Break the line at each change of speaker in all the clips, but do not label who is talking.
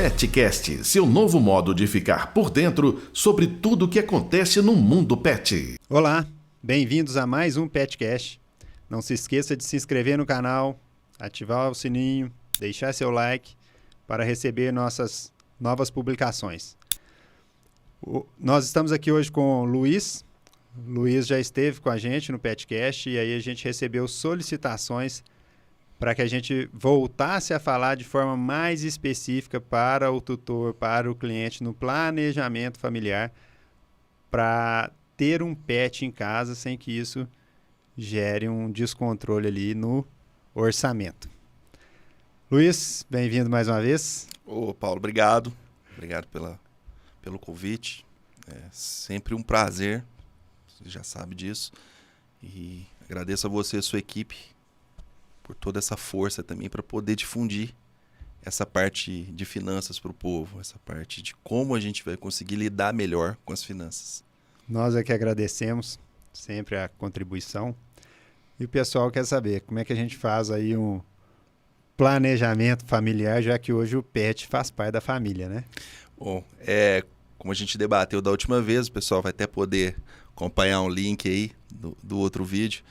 Petcast, seu novo modo de ficar por dentro sobre tudo o que acontece no mundo pet.
Olá, bem-vindos a mais um Petcast. Não se esqueça de se inscrever no canal, ativar o sininho, deixar seu like para receber nossas novas publicações. Nós estamos aqui hoje com o Luiz. Luiz já esteve com a gente no Petcast e aí a gente recebeu solicitações para que a gente voltasse a falar de forma mais específica para o tutor, para o cliente no planejamento familiar, para ter um pet em casa sem que isso gere um descontrole ali no orçamento. Luiz, bem-vindo mais uma vez.
Ô, Paulo, obrigado. Obrigado pelo convite. É sempre um prazer, você já sabe disso. E agradeço a você e a sua equipe por toda essa força também para poder difundir essa parte de finanças para o povo, essa parte de como a gente vai conseguir lidar melhor com as finanças.
Nós é que agradecemos sempre a contribuição. E o pessoal quer saber como é que a gente faz aí um planejamento familiar, já que hoje o pet faz parte da família, né?
Bom, como a gente debateu da última vez, o pessoal vai até poder acompanhar um link aí do outro vídeo.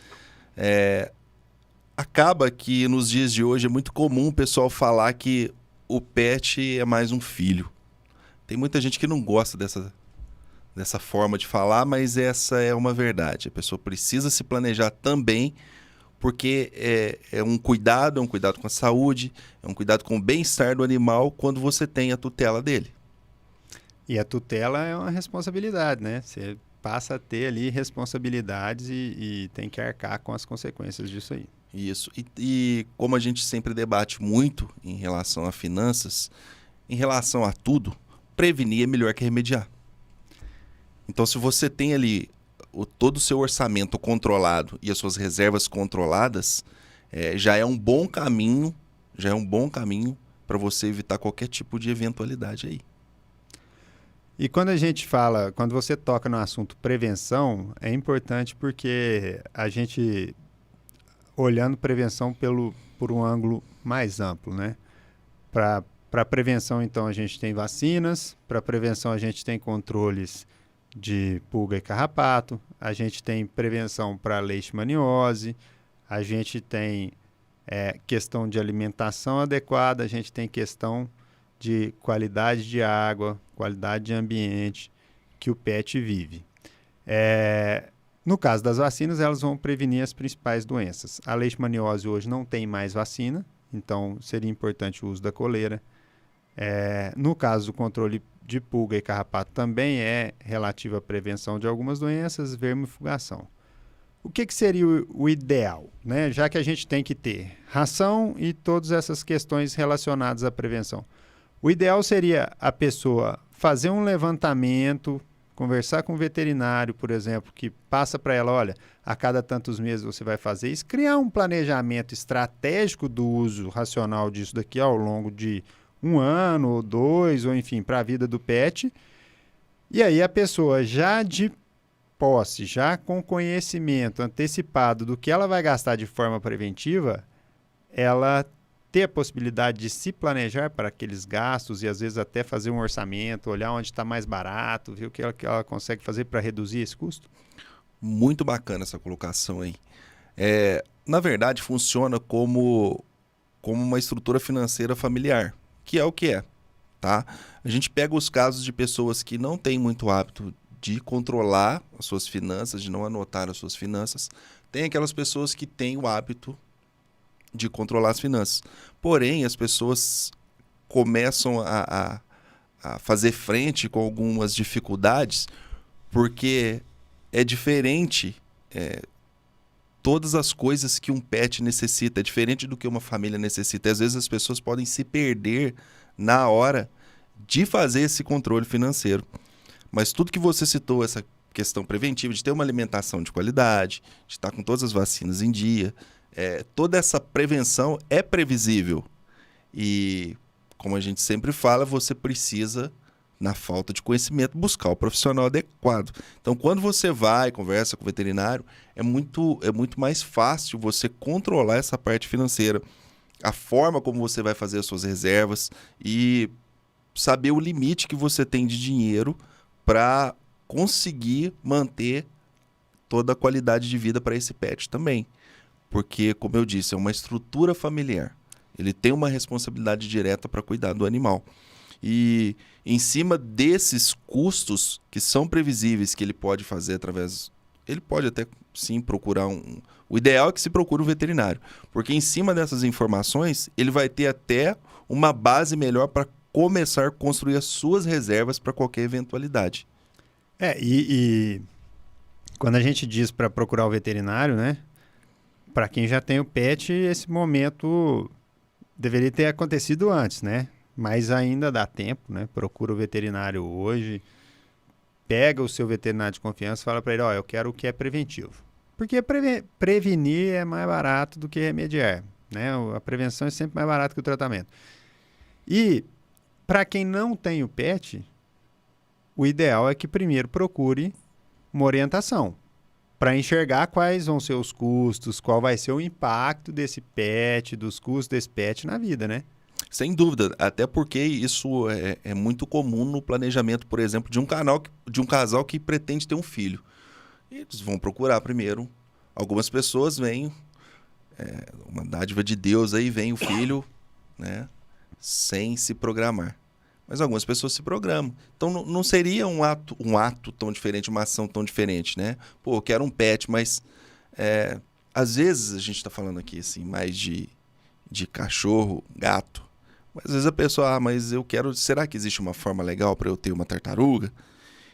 Acaba que nos dias de hoje é muito comum o pessoal falar que o pet é mais um filho. Tem muita gente que não gosta dessa forma de falar, mas essa é uma verdade. A pessoa precisa se planejar também, porque é um cuidado com a saúde, é um cuidado com o bem-estar do animal quando você tem a tutela dele.
E a tutela é uma responsabilidade, né? Você passa a ter ali responsabilidades e tem que arcar com as consequências disso aí.
Isso. E como a gente sempre debate muito em relação a finanças, em relação a tudo, prevenir é melhor que remediar. Então, se você tem ali todo o seu orçamento controlado e as suas reservas controladas, já é um bom caminho para você evitar qualquer tipo de eventualidade aí.
E quando você toca no assunto prevenção, é importante porque a gente, olhando prevenção por um ângulo mais amplo, né? Para prevenção, então, a gente tem vacinas, para prevenção a gente tem controles de pulga e carrapato, a gente tem prevenção para leishmaniose, a gente tem questão de alimentação adequada, a gente tem questão de qualidade de água, qualidade de ambiente que o pet vive. No caso das vacinas, elas vão prevenir as principais doenças. A leishmaniose hoje não tem mais vacina, então seria importante o uso da coleira. No caso do controle de pulga e carrapato também é relativo à prevenção de algumas doenças, vermifugação. O que seria o ideal, né? Já que a gente tem que ter ração e todas essas questões relacionadas à prevenção. O ideal seria a pessoa fazer um levantamento, conversar com o veterinário, por exemplo, que passa para ela, olha, a cada tantos meses você vai fazer isso, criar um planejamento estratégico do uso racional disso daqui ao longo de 1 ano, ou 2, ou enfim, para a vida do pet. E aí a pessoa já de posse, já com conhecimento antecipado do que ela vai gastar de forma preventiva, ela ter a possibilidade de se planejar para aqueles gastos e às vezes até fazer um orçamento, olhar onde está mais barato, ver o que ela consegue fazer para reduzir esse custo?
Muito bacana essa colocação aí. Na verdade, funciona como uma estrutura financeira familiar, que é o que é, tá? A gente pega os casos de pessoas que não têm muito hábito de controlar as suas finanças, de não anotar as suas finanças. Tem aquelas pessoas que têm o hábito de controlar as finanças. Porém, as pessoas começam a fazer frente com algumas dificuldades porque é diferente todas as coisas que um pet necessita, é diferente do que uma família necessita. Às vezes as pessoas podem se perder na hora de fazer esse controle financeiro. Mas tudo que você citou, essa questão preventiva, de ter uma alimentação de qualidade, de estar com todas as vacinas em dia, toda essa prevenção é previsível. E, como a gente sempre fala, você precisa, na falta de conhecimento, buscar o profissional adequado. Então, quando você vai, conversa com o veterinário, é muito mais fácil você controlar essa parte financeira. A forma como você vai fazer as suas reservas e saber o limite que você tem de dinheiro para conseguir manter toda a qualidade de vida para esse pet também. Porque, como eu disse, é uma estrutura familiar. Ele tem uma responsabilidade direta para cuidar do animal. E em cima desses custos que são previsíveis que ele pode fazer através... Ele pode até, sim, procurar um... O ideal é que se procure um veterinário. Porque em cima dessas informações, ele vai ter até uma base melhor para começar a construir as suas reservas para qualquer eventualidade.
E quando a gente diz para procurar o veterinário, né? Para quem já tem o pet, esse momento deveria ter acontecido antes, né? Mas ainda dá tempo, né? Procura o veterinário hoje, pega o seu veterinário de confiança e fala para ele, ó, eu quero o que é preventivo. Porque prevenir é mais barato do que remediar, né? A prevenção é sempre mais barata que o tratamento. E para quem não tem o pet, o ideal é que primeiro procure uma orientação para enxergar quais vão ser os custos, qual vai ser o impacto desse pet, dos custos desse pet na vida, né?
Sem dúvida, até porque isso é muito comum no planejamento, por exemplo, de um casal que pretende ter um filho. Eles vão procurar primeiro. Algumas pessoas vêm, uma dádiva de Deus aí, vem o filho, né, sem se programar. Mas algumas pessoas se programam. Então não seria um ato tão diferente, uma ação tão diferente, né? Pô, eu quero um pet, mas às vezes a gente está falando aqui assim, mais de cachorro, gato. Mas às vezes a pessoa, mas eu quero... Será que existe uma forma legal para eu ter uma tartaruga?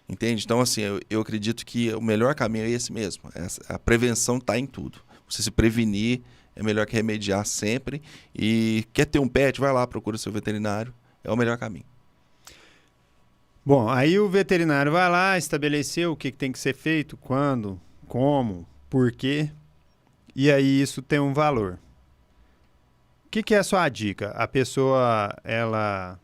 Entende? Então, assim, eu acredito que o melhor caminho é esse mesmo. A prevenção está em tudo. Você se prevenir é melhor que remediar sempre. E quer ter um pet, vai lá, procura seu veterinário. É o melhor caminho.
Bom, aí o veterinário vai lá, estabeleceu o que tem que ser feito, quando, como, por quê. E aí isso tem um valor. O que é a sua dica? A pessoa, ela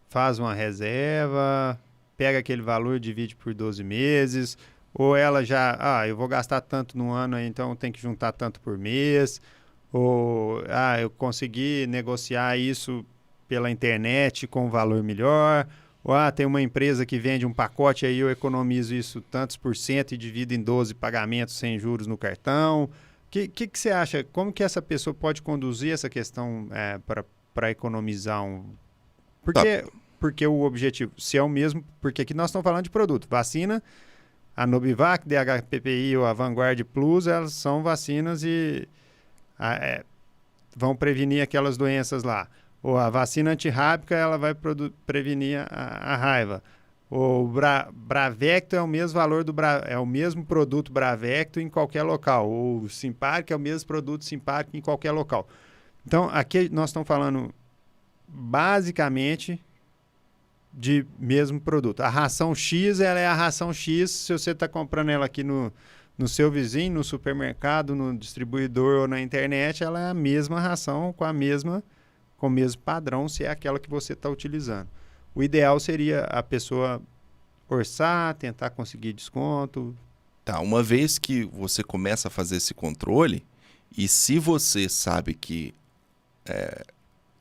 faz uma reserva, pega aquele valor, divide por 12 meses, ou ela já, eu vou gastar tanto no ano, então tem que juntar tanto por mês, ou, eu consegui negociar isso pela internet com um valor melhor, ou, tem uma empresa que vende um pacote, aí eu economizo isso tantos por cento e divido em 12 pagamentos sem juros no cartão. O que você acha? Como que essa pessoa pode conduzir essa questão para economizar um... Porque o objetivo, se é o mesmo, porque aqui nós estamos falando de produto. Vacina, a Novivac, DHPPI ou a Vanguard Plus, elas são vacinas e vão prevenir aquelas doenças lá. Ou a vacina antirrábica, ela vai prevenir a raiva. O Bravecto é o mesmo valor é o mesmo produto Bravecto em qualquer local. O Simparic é o mesmo produto Simparic em qualquer local. Então, aqui nós estamos falando basicamente de mesmo produto. A ração X, ela é a ração X. Se você está comprando ela aqui no seu vizinho, no supermercado, no distribuidor ou na internet, ela é a mesma ração com o mesmo padrão, se é aquela que você está utilizando. O ideal seria a pessoa orçar, tentar conseguir desconto.
Tá, uma vez que você começa a fazer esse controle, e se você sabe que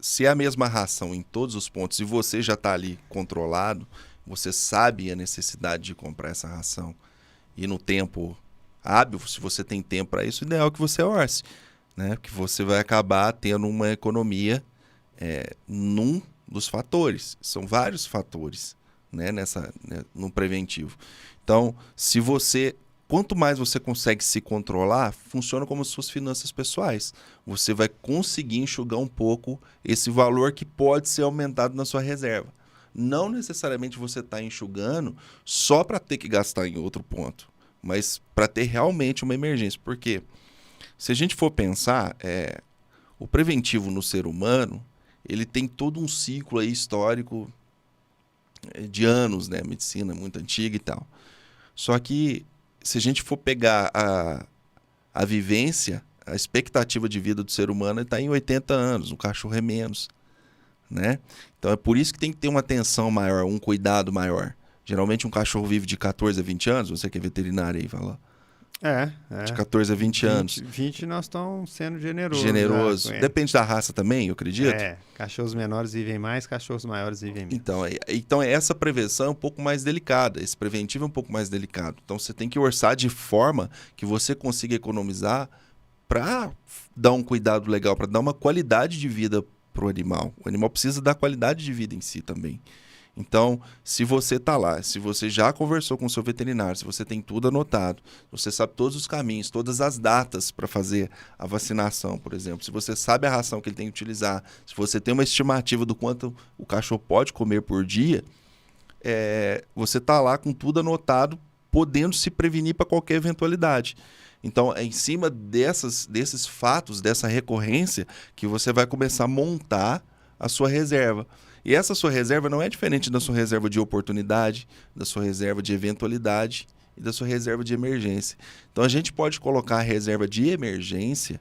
se é a mesma ração em todos os pontos e você já está ali controlado, você sabe a necessidade de comprar essa ração e no tempo hábil, se você tem tempo para isso, o ideal é que você orce, né? Porque você vai acabar tendo uma economia num dos fatores. São vários fatores, né, no preventivo. Então, quanto mais você consegue se controlar, funciona como suas finanças pessoais. Você vai conseguir enxugar um pouco esse valor que pode ser aumentado na sua reserva. Não necessariamente você está enxugando só para ter que gastar em outro ponto, mas para ter realmente uma emergência. Porque se a gente for pensar, o preventivo no ser humano, ele tem todo um ciclo aí histórico de anos, né? A medicina é muito antiga e tal. Só que se a gente for pegar a vivência, a expectativa de vida do ser humano está em 80 anos, o cachorro é menos, né? Então é por isso que tem que ter uma atenção maior, um cuidado maior. Geralmente um cachorro vive de 14 a 20 anos, você que é veterinário aí, fala. De 14 a 20 anos.
20 nós estamos sendo generosos.
Generoso. Depende da raça também, eu acredito.
Cachorros menores vivem mais, cachorros maiores vivem menos.
Então essa prevenção é um pouco mais delicada, esse preventivo é um pouco mais delicado. Então você tem que orçar de forma que você consiga economizar para dar um cuidado legal, para dar uma qualidade de vida para o animal. O animal precisa da qualidade de vida em si também. Então, se você está lá, se você já conversou com o seu veterinário, se você tem tudo anotado, você sabe todos os caminhos, todas as datas para fazer a vacinação, por exemplo, se você sabe a ração que ele tem que utilizar, se você tem uma estimativa do quanto o cachorro pode comer por dia, você está lá com tudo anotado, podendo se prevenir para qualquer eventualidade. Então, é em cima desses fatos, dessa recorrência, que você vai começar a montar a sua reserva. E essa sua reserva não é diferente da sua reserva de oportunidade, da sua reserva de eventualidade e da sua reserva de emergência. Então, a gente pode colocar a reserva de emergência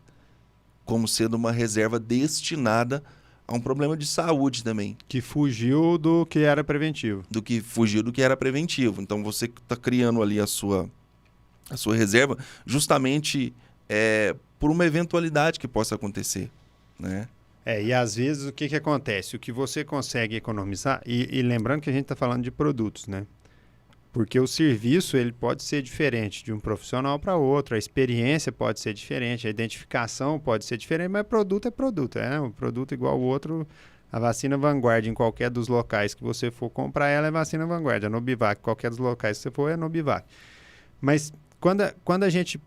como sendo uma reserva destinada a um problema de saúde também.
Que fugiu do que era preventivo.
Fugiu do que era preventivo. Então, você está criando ali a sua reserva justamente por uma eventualidade que possa acontecer, né?
E às vezes o que acontece? O que você consegue economizar, e lembrando que a gente está falando de produtos, né? Porque o serviço ele pode ser diferente de um profissional para outro, a experiência pode ser diferente, a identificação pode ser diferente, mas produto é produto, um produto igual ao outro. A vacina Vanguard em qualquer dos locais que você for comprar, ela é vacina Vanguard. A Nobivac, qualquer dos locais que você for, é Nobivac. Mas quando a gente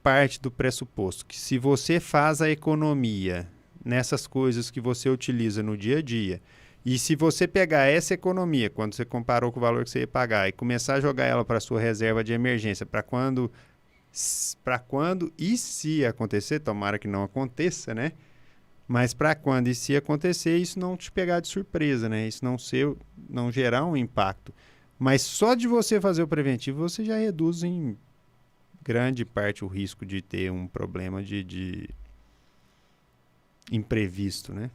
parte do pressuposto que se você faz a economia nessas coisas que você utiliza no dia a dia, e se você pegar essa economia, quando você comparou com o valor que você ia pagar, e começar a jogar ela para a sua reserva de emergência, para quando e se acontecer, tomara que não aconteça, né? Mas para quando e se acontecer, isso não te pegar de surpresa, né? Isso não gerar um impacto. Mas só de você fazer o preventivo, você já reduz em grande parte o risco de ter um problema de imprevisto, né?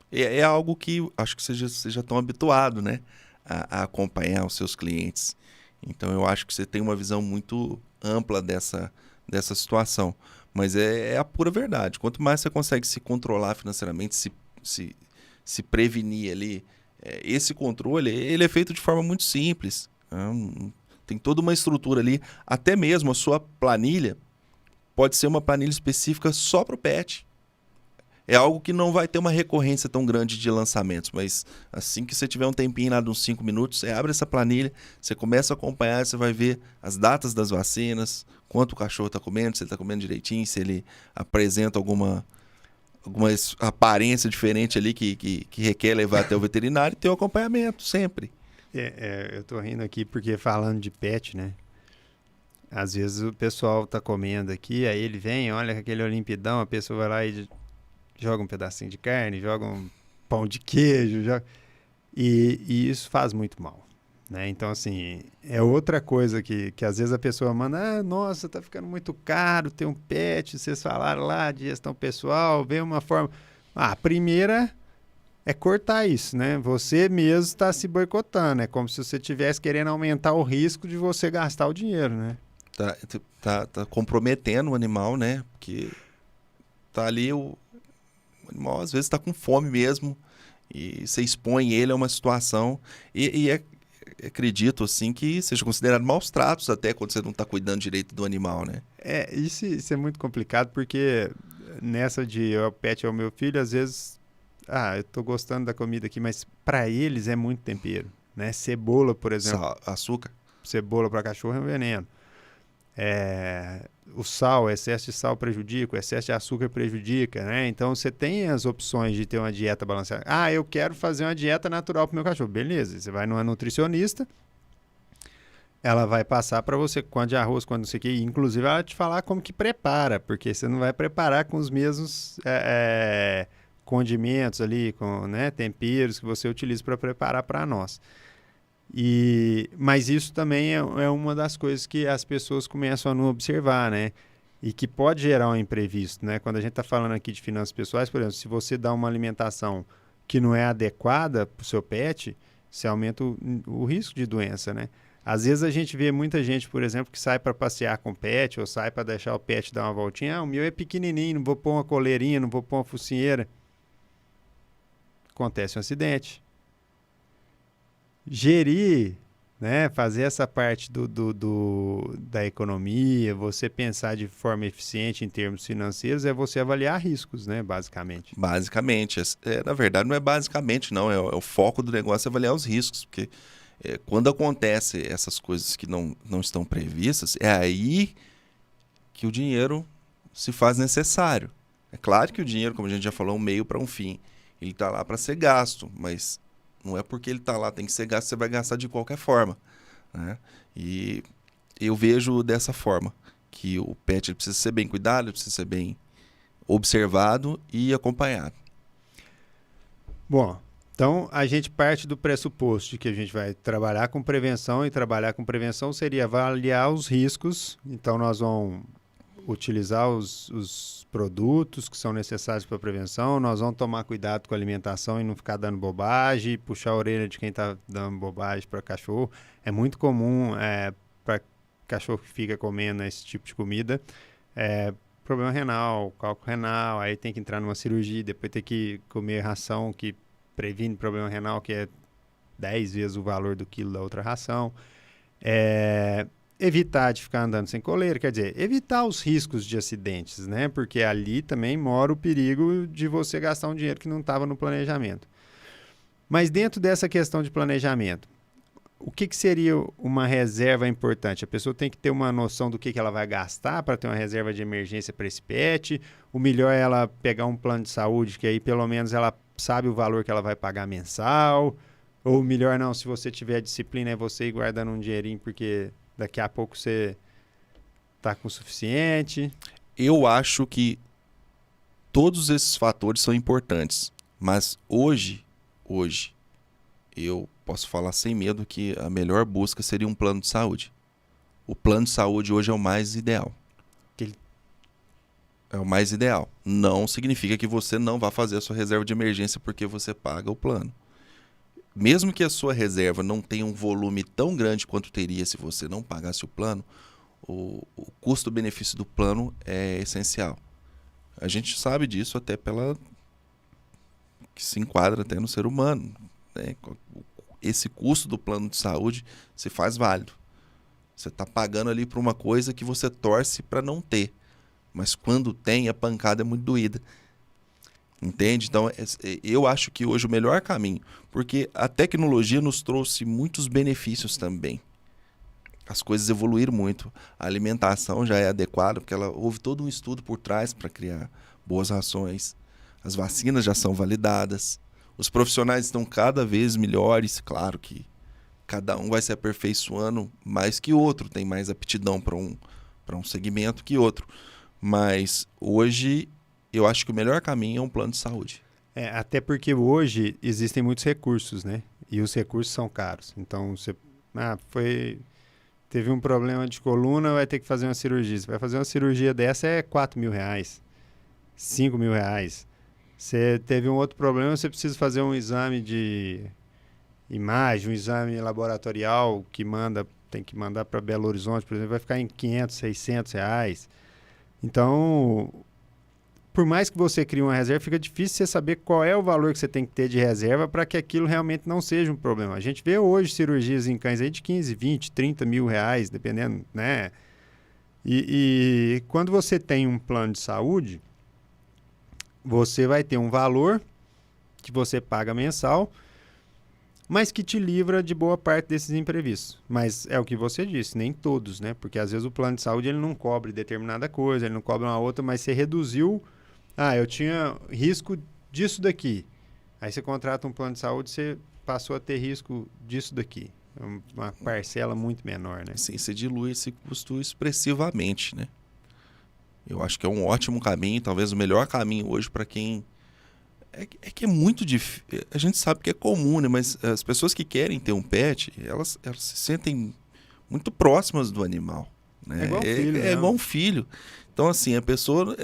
É algo que acho que vocês já estão habituados, né? A acompanhar os seus clientes. Então, eu acho que você tem uma visão muito ampla dessa situação. Mas é a pura verdade. Quanto mais você consegue se controlar financeiramente, se prevenir ali, esse controle ele é feito de forma muito simples. Tem toda uma estrutura ali. Até mesmo a sua planilha pode ser uma planilha específica só para o pet. É algo que não vai ter uma recorrência tão grande de lançamentos, mas assim que você tiver um tempinho lá de uns 5 minutos, você abre essa planilha, você começa a acompanhar, você vai ver as datas das vacinas, quanto o cachorro está comendo, se ele está comendo direitinho, se ele apresenta alguma aparência diferente ali que requer levar até o veterinário e ter o acompanhamento sempre.
Eu tô rindo aqui porque falando de pet, né? Às vezes o pessoal tá comendo aqui, aí ele vem, olha aquele olimpidão, a pessoa vai lá e joga um pedacinho de carne, joga um pão de queijo, e isso faz muito mal, né? Então, assim, é outra coisa que às vezes a pessoa manda, nossa, tá ficando muito caro ter um pet, vocês falaram lá de gestão pessoal, vê uma forma... A primeira é cortar isso, né? Você mesmo está se boicotando, é como se você estivesse querendo aumentar o risco de você gastar o dinheiro, né?
Tá comprometendo o animal, né? Porque tá ali o animal às vezes está com fome mesmo e você expõe ele a uma situação acredito assim que seja considerado maus tratos até quando você não está cuidando direito do animal, né?
Isso é muito complicado porque nessa de o pet é o meu filho, às vezes eu tô gostando da comida aqui, mas para eles é muito tempero, né? Cebola, por exemplo.
Açúcar.
Cebola para cachorro é um veneno. O sal, o excesso de sal prejudica, o excesso de açúcar prejudica, né? Então você tem as opções de ter uma dieta balanceada. Eu quero fazer uma dieta natural para o meu cachorro. Beleza, você vai numa nutricionista, ela vai passar para você quanto de arroz, quanto não sei o que, inclusive ela vai te falar como que prepara, porque você não vai preparar com os mesmos condimentos ali, com temperos que você utiliza para preparar para nós. Mas isso também é uma das coisas que as pessoas começam a não observar, né? E que pode gerar um imprevisto, né? Quando a gente está falando aqui de finanças pessoais, por exemplo, se você dá uma alimentação que não é adequada para o seu pet, você aumenta o risco de doença, né? Às vezes a gente vê muita gente, por exemplo, que sai para passear com o pet ou sai para deixar o pet dar uma voltinha. Ah, o meu é pequenininho, não vou pôr uma coleirinha, não vou pôr uma focinheira. Acontece um acidente. Gerir, né, fazer essa parte da economia, você pensar de forma eficiente em termos financeiros, é você avaliar riscos, né, basicamente.
Basicamente. Na verdade, não é basicamente, não. É o foco do negócio é avaliar os riscos. Porque quando acontece essas coisas que não estão previstas, é aí que o dinheiro se faz necessário. É claro que o dinheiro, como a gente já falou, é um meio para um fim. Ele está lá para ser gasto, mas não é porque ele está lá, tem que ser gasto, você vai gastar de qualquer forma, né? E eu vejo dessa forma, que o pet ele precisa ser bem cuidado, ele precisa ser bem observado e acompanhado.
Bom, então a gente parte do pressuposto de que a gente vai trabalhar com prevenção, e trabalhar com prevenção seria avaliar os riscos. Então nós vamos utilizar os produtos que são necessários para a prevenção, nós vamos tomar cuidado com a alimentação e não ficar dando bobagem, puxar a orelha de quem está dando bobagem para cachorro. É muito comum para cachorro que fica comendo esse tipo de comida, problema renal, cálculo renal, aí tem que entrar numa cirurgia, depois tem que comer ração que previne problema renal, que é 10 vezes o valor do quilo da outra ração. Evitar de ficar andando sem coleira, quer dizer, evitar os riscos de acidentes, né? Porque ali também mora o perigo de você gastar um dinheiro que não estava no planejamento. Mas dentro dessa questão de planejamento, o que seria uma reserva importante? A pessoa tem que ter uma noção do que ela vai gastar para ter uma reserva de emergência para esse pet. O melhor é ela pegar um plano de saúde, que aí pelo menos ela sabe o valor que ela vai pagar mensal. Ou melhor não, se você tiver disciplina, é você ir guardando um dinheirinho, porque daqui a pouco você está com o suficiente.
Eu acho que todos esses fatores são importantes, mas hoje, eu posso falar sem medo que a melhor busca seria um plano de saúde. O plano de saúde hoje é o mais ideal. É o mais ideal. Não significa que você não vá fazer a sua reserva de emergência porque você paga o plano. Mesmo que a sua reserva não tenha um volume tão grande quanto teria se você não pagasse o plano, o custo-benefício do plano é essencial. A gente sabe disso até que se enquadra até no ser humano, né? Esse custo do plano de saúde se faz válido. Você está pagando ali por uma coisa que você torce para não ter, mas quando tem, a pancada é muito doída. Entende? Então, eu acho que hoje o melhor caminho, porque a tecnologia nos trouxe muitos benefícios também. As coisas evoluíram muito. A alimentação já é adequada, porque houve todo um estudo por trás para criar boas rações. As vacinas já são validadas. Os profissionais estão cada vez melhores. Claro que cada um vai se aperfeiçoando mais que o outro, tem mais aptidão para um segmento que outro. Mas hoje eu acho que o melhor caminho é um plano de saúde.
Até porque hoje existem muitos recursos, né? E os recursos são caros. Então, você teve um problema de coluna, vai ter que fazer uma cirurgia. Você vai fazer uma cirurgia dessa, é R$4.000, R$5.000. Você teve um outro problema, você precisa fazer um exame de imagem, um exame laboratorial tem que mandar para Belo Horizonte, por exemplo, vai ficar em R$500, R$600. Então, por mais que você crie uma reserva, fica difícil você saber qual é o valor que você tem que ter de reserva para que aquilo realmente não seja um problema. A gente vê hoje cirurgias em cães aí de 15, 20, 30 mil reais, dependendo, né? E quando você tem um plano de saúde, você vai ter um valor que você paga mensal, mas que te livra de boa parte desses imprevistos. Mas é o que você disse, nem todos, né? Porque às vezes o plano de saúde ele não cobre determinada coisa, ele não cobre uma outra, mas você reduziu. Eu tinha risco disso daqui. Aí você contrata um plano de saúde, você passou a ter risco disso daqui. Uma parcela muito menor, né?
Sim, você dilui esse custo expressivamente, né? Eu acho que é um ótimo caminho, talvez o melhor caminho hoje para quem... É que é muito difícil. A gente sabe que é comum, né? Mas as pessoas que querem ter um pet, elas se sentem muito próximas do animal, né?
É igual um filho.
É igual um filho. Então, assim, a pessoa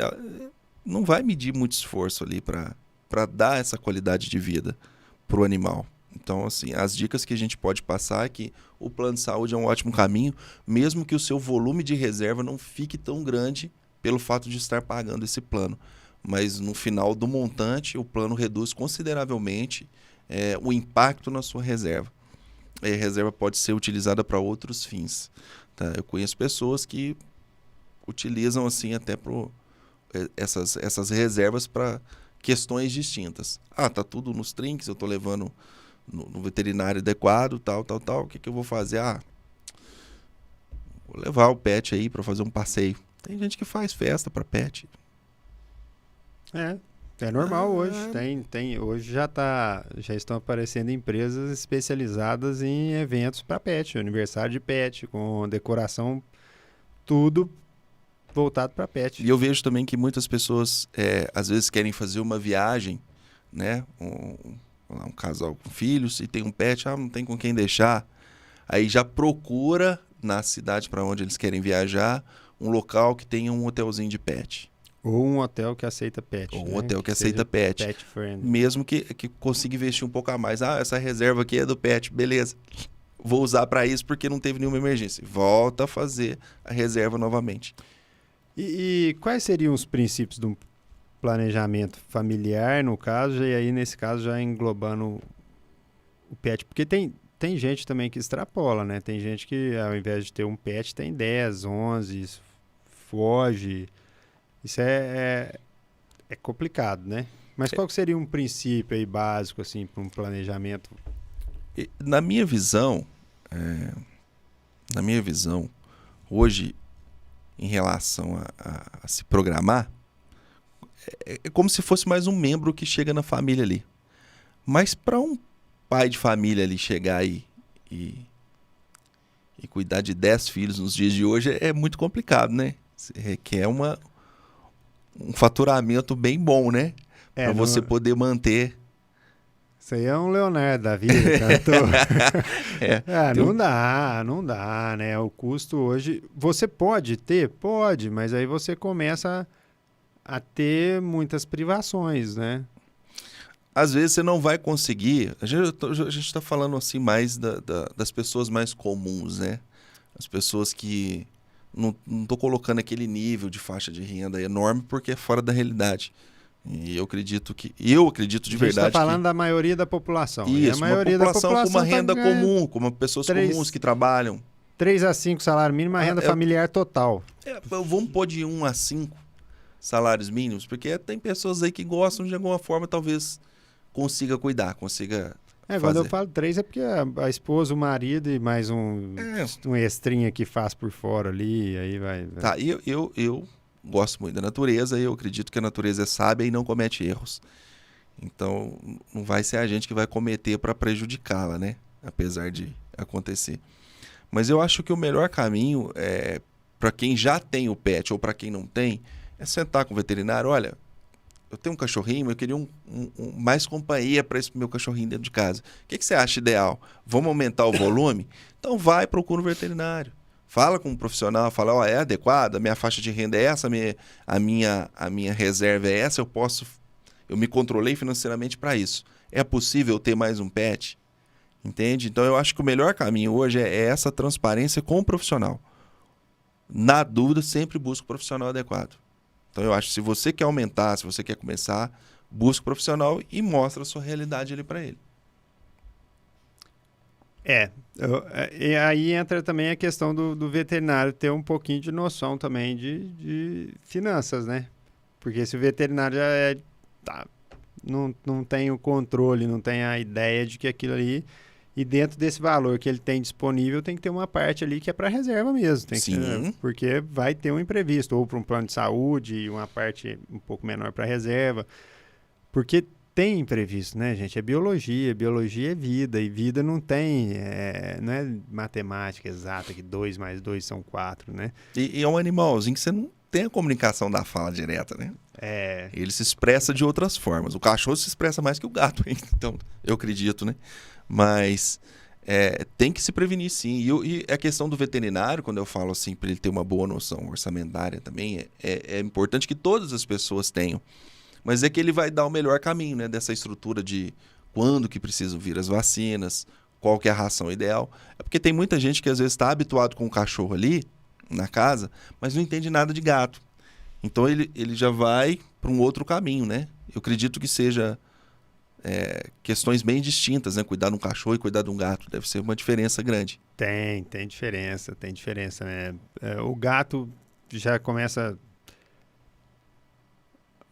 não vai medir muito esforço ali para dar essa qualidade de vida pro animal. Então, assim, as dicas que a gente pode passar é que o plano de saúde é um ótimo caminho, mesmo que o seu volume de reserva não fique tão grande pelo fato de estar pagando esse plano. Mas no final do montante, o plano reduz consideravelmente o impacto na sua reserva. A reserva pode ser utilizada para outros fins. Tá? Eu conheço pessoas que utilizam assim até essas reservas para questões distintas. Tá tudo nos trinques, eu estou levando no veterinário adequado, tal. O que eu vou fazer? Vou levar o pet aí para fazer um passeio. Tem gente que faz festa para pet.
É normal hoje. Hoje já estão aparecendo empresas especializadas em eventos para pet, aniversário de pet, com decoração, tudo voltado para pet.
E eu vejo também que muitas pessoas às vezes querem fazer uma viagem, né? Um casal com filhos e tem um pet, não tem com quem deixar. Aí já procura na cidade para onde eles querem viajar um local que tenha um hotelzinho de pet.
Ou um hotel que aceita pet.
Ou um hotel que aceita pet.
Pet friendly.
Mesmo que consiga investir um pouco a mais. Essa reserva aqui é do pet, beleza. Vou usar para isso porque não teve nenhuma emergência. Volta a fazer a reserva novamente.
E quais seriam os princípios de um planejamento familiar, no caso, e aí nesse caso já englobando o pet? Porque tem gente também que extrapola, né? Tem gente que ao invés de ter um pet tem 10, 11, foge. Isso é complicado, né? Mas qual que seria um princípio aí básico assim para um planejamento?
Na minha visão, hoje, em relação a se programar, é como se fosse mais um membro que chega na família ali. Mas para um pai de família ali chegar aí e cuidar de 10 filhos nos dias de hoje é muito complicado, né? Requer um faturamento bem bom, né? Para você poder manter.
Isso aí é um Leonardo da vida, cantor. Não dá, né? O custo hoje... Você pode ter? Pode, mas aí você começa a ter muitas privações, né?
Às vezes você não vai conseguir... A gente está falando assim mais das pessoas mais comuns, né? As pessoas que... Não estou colocando aquele nível de faixa de renda enorme porque é fora da realidade. E eu acredito de verdade. A gente
está falando da maioria da população.
Isso,
a maioria
uma população
da população
com uma renda comum, com pessoas comuns que trabalham.
3 a 5 salário mínimo, a renda familiar total.
Vamos pôr de 1 a 5 salários mínimos, porque tem pessoas aí que gostam de alguma forma, talvez consiga cuidar, consiga...
Quando eu falo 3 é porque a esposa, o marido e mais um extrinha que faz por fora ali, aí vai...
Tá, eu gosto muito da natureza e eu acredito que a natureza é sábia e não comete erros. Então, não vai ser a gente que vai cometer para prejudicá-la, né? Apesar de acontecer. Mas eu acho que o melhor caminho, para quem já tem o pet ou para quem não tem, é sentar com o veterinário. Olha, eu tenho um cachorrinho, eu queria mais companhia para esse meu cachorrinho dentro de casa. O que você acha ideal? Vamos aumentar o volume? Então vai e procura um veterinário. Fala com um profissional, fala, é adequado, a minha faixa de renda é essa, a minha reserva é essa, eu me controlei financeiramente para isso. É possível ter mais um pet? Entende? Então eu acho que o melhor caminho hoje é essa transparência com o profissional. Na dúvida, sempre busca o profissional adequado. Então eu acho que se você quer aumentar, se você quer começar, busca o profissional e mostra a sua realidade ali para ele.
E aí entra também a questão do veterinário ter um pouquinho de noção também de finanças, né? Porque se o veterinário não tem o controle, não tem a ideia de que aquilo ali... E dentro desse valor que ele tem disponível, tem que ter uma parte ali que é para reserva mesmo.
Sim.
Porque vai ter um imprevisto, ou para um plano de saúde, e uma parte um pouco menor para reserva. Porque tem imprevisto, né, gente? É biologia é vida, e vida não tem, não é matemática exata, que 2 mais 2 são 4, né?
E é um animalzinho que você não tem a comunicação da fala direta, né? Ele se expressa de outras formas. O cachorro se expressa mais que o gato, então, eu acredito, né? Mas tem que se prevenir, sim. E a questão do veterinário, quando eu falo assim, para ele ter uma boa noção orçamentária também, é importante que todas as pessoas tenham. Mas é que ele vai dar o melhor caminho, né? Dessa estrutura de quando que precisam vir as vacinas, qual que é a ração ideal. É porque tem muita gente que às vezes está habituado com o cachorro ali na casa, mas não entende nada de gato. Então ele já vai para um outro caminho, né? Eu acredito que seja questões bem distintas, né? Cuidar de um cachorro e cuidar de um gato deve ser uma diferença grande.
Tem diferença, né? O gato já começa...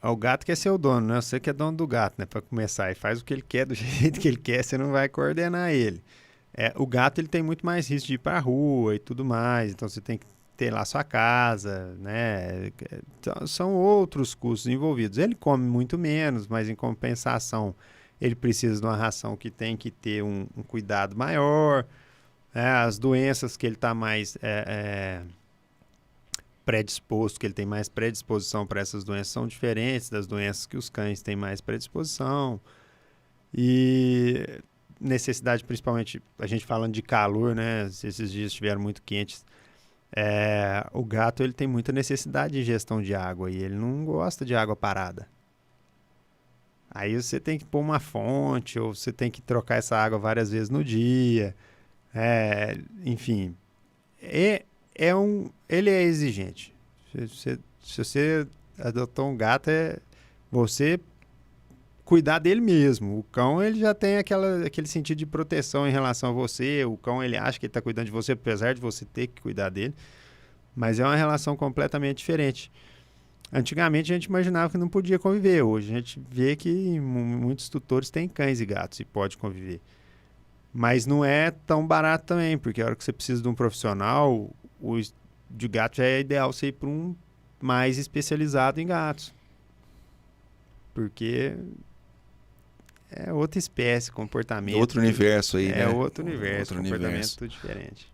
O gato quer ser o dono, né? Você que é dono do gato, né? Para começar, e faz o que ele quer do jeito que ele quer, você não vai coordenar ele. O gato ele tem muito mais risco de ir para a rua e tudo mais, então você tem que ter lá sua casa, né? Então, são outros custos envolvidos. Ele come muito menos, mas em compensação ele precisa de uma ração que tem que ter um cuidado maior, né? As doenças que ele está mais predisposto, que ele tem mais predisposição para essas doenças são diferentes das doenças que os cães têm mais predisposição. E necessidade, principalmente, a gente falando de calor, né? Se esses dias estiveram muito quentes, o gato ele tem muita necessidade de ingestão de água e ele não gosta de água parada. Aí você tem que pôr uma fonte ou você tem que trocar essa água várias vezes no dia. Enfim, ele é exigente. Se você adotou um gato, você cuidar dele mesmo. O cão ele já tem aquele sentido de proteção em relação a você. O cão ele acha que ele está cuidando de você, apesar de você ter que cuidar dele. Mas é uma relação completamente diferente. Antigamente a gente imaginava que não podia conviver. Hoje a gente vê que muitos tutores têm cães e gatos e pode conviver. Mas não é tão barato também, porque a hora que você precisa de um profissional, de gato já é ideal você ir para um mais especializado em gatos. Porque é outra espécie, comportamento.
Outro universo aí, né?
Outro universo,
outro
comportamento
universo.
tudo diferente.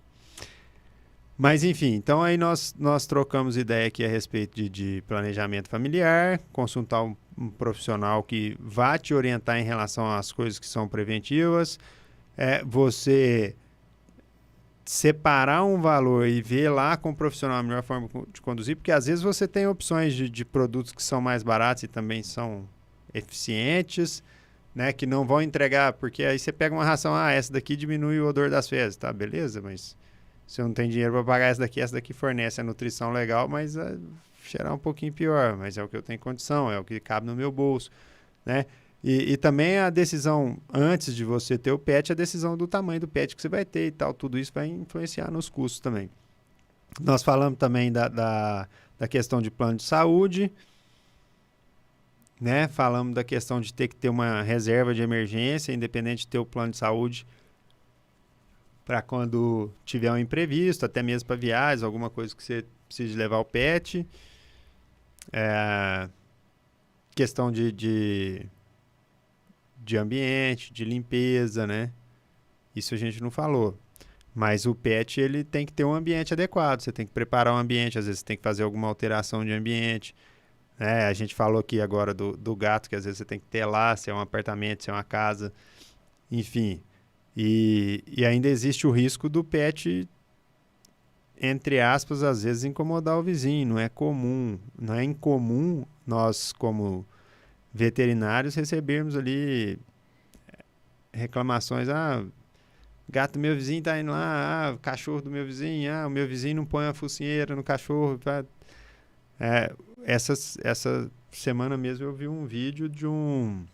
Mas enfim, então aí nós trocamos ideia aqui a respeito de planejamento familiar, consultar um profissional que vá te orientar em relação às coisas que são preventivas, você separar um valor e ver lá com o profissional a melhor forma de conduzir, porque às vezes você tem opções de produtos que são mais baratos e também são eficientes, né, que não vão entregar, porque aí você pega uma ração, essa daqui diminui o odor das fezes, tá, beleza, mas você não tem dinheiro para pagar essa daqui fornece a nutrição legal, mas cheirar um pouquinho pior, mas é o que eu tenho condição, é o que cabe no meu bolso, né? E também a decisão, antes de você ter o pet, a decisão do tamanho do pet que você vai ter e tal, tudo isso vai influenciar nos custos também. Nós falamos também da questão de plano de saúde, né? Falamos da questão de ter que ter uma reserva de emergência, independente de ter o plano de saúde, para quando tiver um imprevisto, até mesmo para viagens, alguma coisa que você precise levar o pet. Questão de ambiente, de limpeza, né? Isso a gente não falou. Mas o pet, ele tem que ter um ambiente adequado. Você tem que preparar um ambiente, às vezes você tem que fazer alguma alteração de ambiente. A gente falou aqui agora do gato, que às vezes você tem que ter lá, se é um apartamento, se é uma casa, enfim. E ainda existe o risco do pet, entre aspas, às vezes incomodar o vizinho. Não é incomum nós, como veterinários, recebermos ali reclamações. Gato do meu vizinho tá indo lá, cachorro do meu vizinho, o meu vizinho não põe a focinheira no cachorro. Essa semana mesmo eu vi um vídeo de um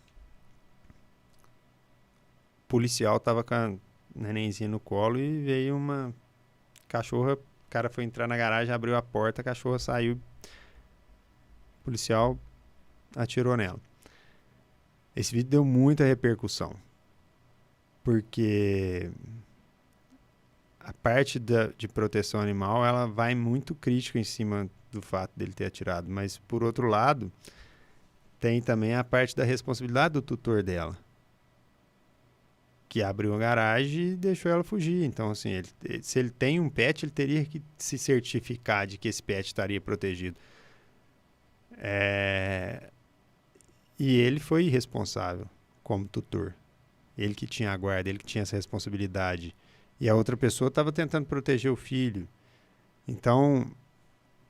policial, tava com a nenenzinha no colo e veio uma cachorra, o cara foi entrar na garagem, abriu a porta, a cachorra saiu, o policial atirou nela. Esse vídeo deu muita repercussão, porque a parte de proteção animal, ela vai muito crítica em cima do fato dele ter atirado, mas por outro lado, tem também a parte da responsabilidade do tutor dela, que abriu a garagem e deixou ela fugir. Então, assim, se ele tem um pet, ele teria que se certificar de que esse pet estaria protegido. E ele foi irresponsável como tutor. Ele que tinha a guarda, ele que tinha essa responsabilidade. E a outra pessoa estava tentando proteger o filho. Então,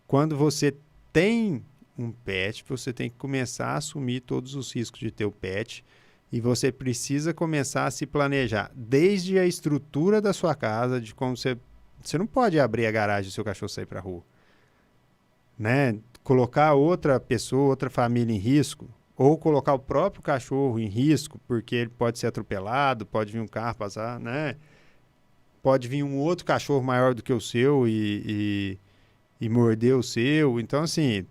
quando você tem um pet, você tem que começar a assumir todos os riscos de ter o pet E você precisa começar a se planejar desde a estrutura da sua casa, de como você... Você não pode abrir a garagem e seu cachorro sair para a rua. Né? Colocar outra pessoa, outra família em risco, ou colocar o próprio cachorro em risco, porque ele pode ser atropelado, pode vir um carro passar, né? Pode vir um outro cachorro maior do que o seu e morder o seu. Então, assim,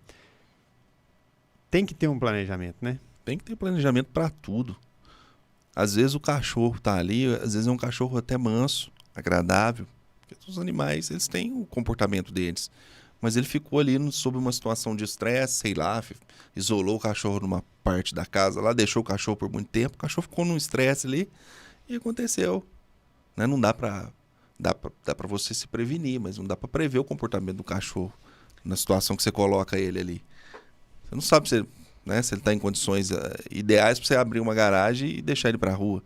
tem que ter um planejamento, né?
Tem que ter planejamento para tudo. Às vezes o cachorro tá ali, às vezes é um cachorro até manso, agradável. Porque os animais, eles têm o comportamento deles. Mas ele ficou ali sob uma situação de estresse, sei lá, isolou o cachorro numa parte da casa lá, deixou o cachorro por muito tempo, o cachorro ficou num estresse ali e aconteceu. Né? Não dá pra você se prevenir, mas não dá pra prever o comportamento do cachorro na situação que você coloca ele ali. Você não sabe se, né, se ele está em condições ideais para você abrir uma garagem e deixar ele para a rua.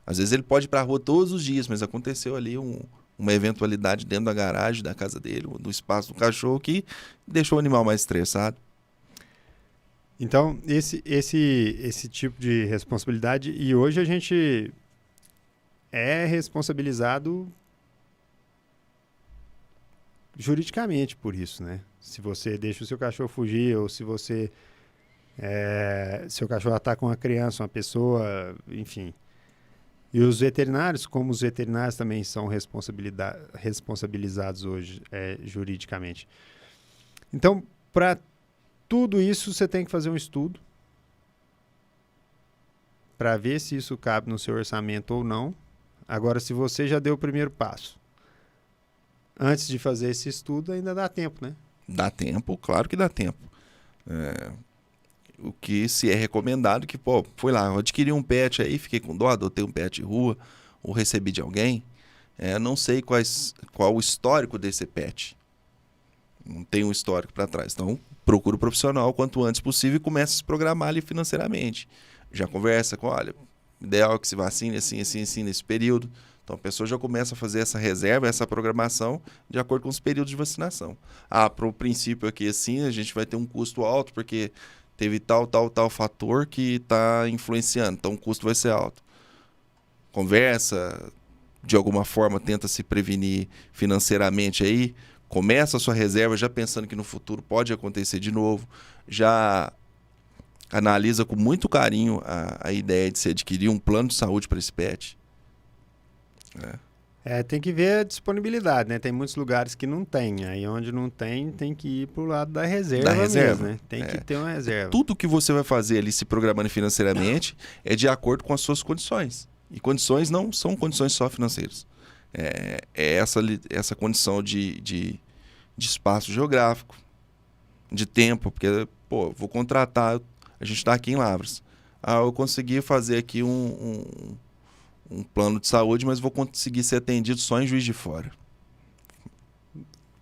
Às vezes ele pode ir para a rua todos os dias, mas aconteceu ali uma eventualidade dentro da garagem da casa dele, do espaço do cachorro, que deixou o animal mais estressado.
Então, esse tipo de responsabilidade, e hoje a gente é responsabilizado juridicamente por isso, né? Se você deixa o seu cachorro fugir, ou se você seu cachorro ataca uma criança, uma pessoa, enfim. E os veterinários, como os veterinários também são responsabilizados hoje juridicamente. Então, para tudo isso, você tem que fazer um estudo para ver se isso cabe no seu orçamento ou não. Agora, se você já deu o primeiro passo, antes de fazer esse estudo, ainda dá tempo, né?
Dá tempo, claro que dá tempo. O que se é recomendado que, pô, foi lá, eu adquiri um pet aí, fiquei com dó, adotei um pet de rua, ou recebi de alguém, não sei qual o histórico desse pet. Não tem um histórico para trás. Então, procura o profissional quanto antes possível e comece a se programar ali financeiramente. Já conversa com, olha, ideal é que se vacine assim, assim, assim, nesse período. Então, a pessoa já começa a fazer essa reserva, essa programação, de acordo com os períodos de vacinação. Para o princípio aqui, assim, a gente vai ter um custo alto, porque teve tal fator que está influenciando. Então, o custo vai ser alto. Conversa, de alguma forma, tenta se prevenir financeiramente aí. Começa a sua reserva já pensando que no futuro pode acontecer de novo. Já analisa com muito carinho a ideia de se adquirir um plano de saúde para esse pet.
Tem que ver a disponibilidade, né? Tem muitos lugares que não tem. Aí onde não tem, tem que ir pro lado da reserva, mesmo, né? Tem que ter uma reserva.
Tudo que você vai fazer ali se programando financeiramente é de acordo com as suas condições. E condições não são condições só financeiras. É essa condição de espaço geográfico, de tempo, porque, pô, vou contratar, a gente está aqui em Lavras. Eu consegui fazer aqui um plano de saúde, mas vou conseguir ser atendido só em Juiz de Fora.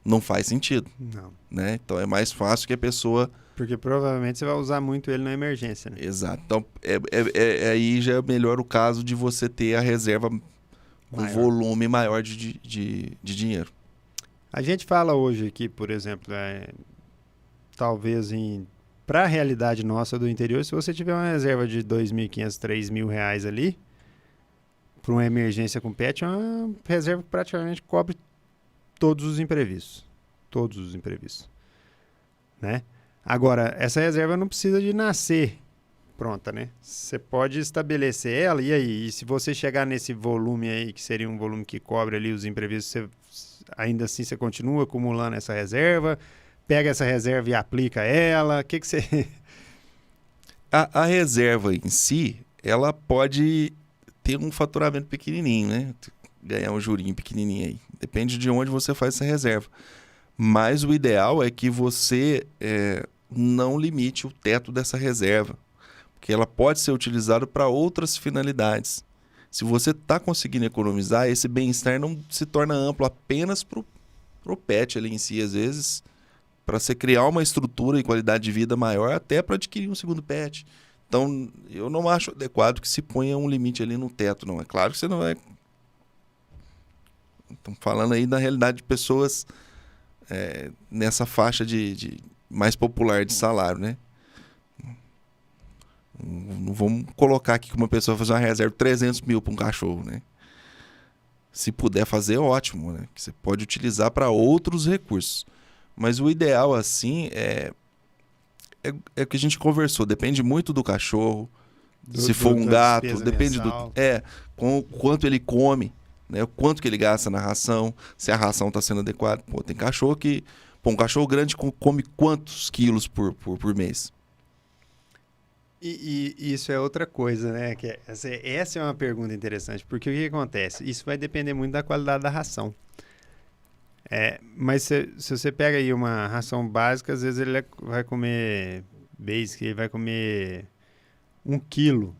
Não faz sentido.
Não.
Né? Então é mais fácil que a pessoa...
Porque provavelmente você vai usar muito ele na emergência, né?
Exato. Então aí já é melhor o caso de você ter a reserva com volume maior de dinheiro.
A gente fala hoje aqui, por exemplo, talvez para a realidade nossa do interior, se você tiver uma reserva de R$2.500, R$3.000 ali, para uma emergência com pet, é uma reserva que praticamente cobre todos os imprevistos. Todos os imprevistos. Né? Agora, essa reserva não precisa de nascer pronta, né? Você pode estabelecer ela, e aí? E se você chegar nesse volume aí, que seria um volume que cobre ali os imprevistos, ainda assim você continua acumulando essa reserva, pega essa reserva e aplica ela, o que você...
A reserva em si, ela pode ter um faturamento pequenininho, né? Ganhar um jurinho pequenininho aí. Depende de onde você faz essa reserva. Mas o ideal é que você não limite o teto dessa reserva, porque ela pode ser utilizada para outras finalidades. Se você está conseguindo economizar, esse bem-estar não se torna amplo apenas para o pet ali em si, às vezes, para você criar uma estrutura e qualidade de vida maior, até para adquirir um segundo pet. Então, eu não acho adequado que se ponha um limite ali no teto, não. É claro que você não vai... Estamos falando aí da realidade de pessoas nessa faixa de mais popular de salário, né? Não vamos colocar aqui que uma pessoa vai fazer uma reserva de 300 mil para um cachorro, né? Se puder fazer, ótimo, né? Que você pode utilizar para outros recursos. Mas o ideal, assim, é o que a gente conversou. Depende muito do cachorro. Se for um gato, depende
mensal.
com quanto ele come, né? O quanto que ele gasta na ração, se a ração está sendo adequada. Pô, tem cachorro que... Pô, um cachorro grande come quantos quilos por mês?
E isso é outra coisa, né? Essa é uma pergunta interessante, porque o que acontece? Isso vai depender muito da qualidade da ração. Mas se você pega aí uma ração básica, às vezes ele vai comer basic, ele vai comer 1 quilo